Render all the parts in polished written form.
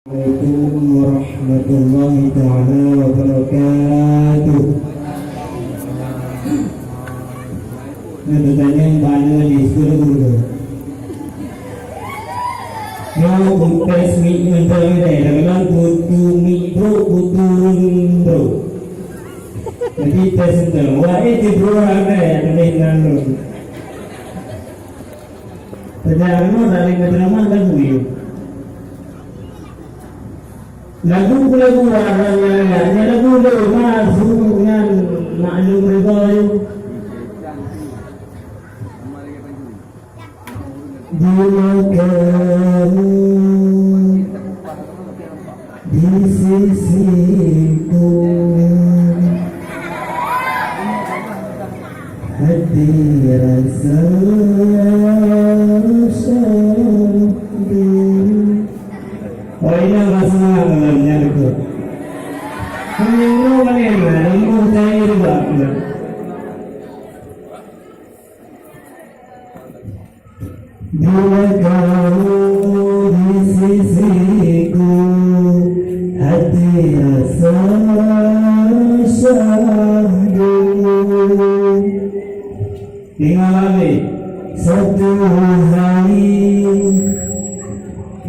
Assalamualaikum warahmatullahi taala wabarakatuh. Nak tanya mana di sekolah dulu. Yo kumpas mi mental ni dalam butu mi butu bro. Jadi tes mental. Wah itu bro ada ada nanu. Sejarah dari keterangan dan beliau. Lagu warnanya lagu masuk dengan maklum ribayu bila kamu di sisiku hati rasa oh ini masalah dalamnya itu. Menyentuh mana ilmu saya juga. Bila kamu di sisiku, hati rasa syahdu. Tinggal lagi satu hari.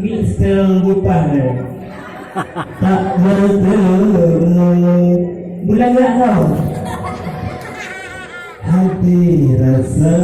Mister Bupah tak bertemu bulan tak tahu hati rasa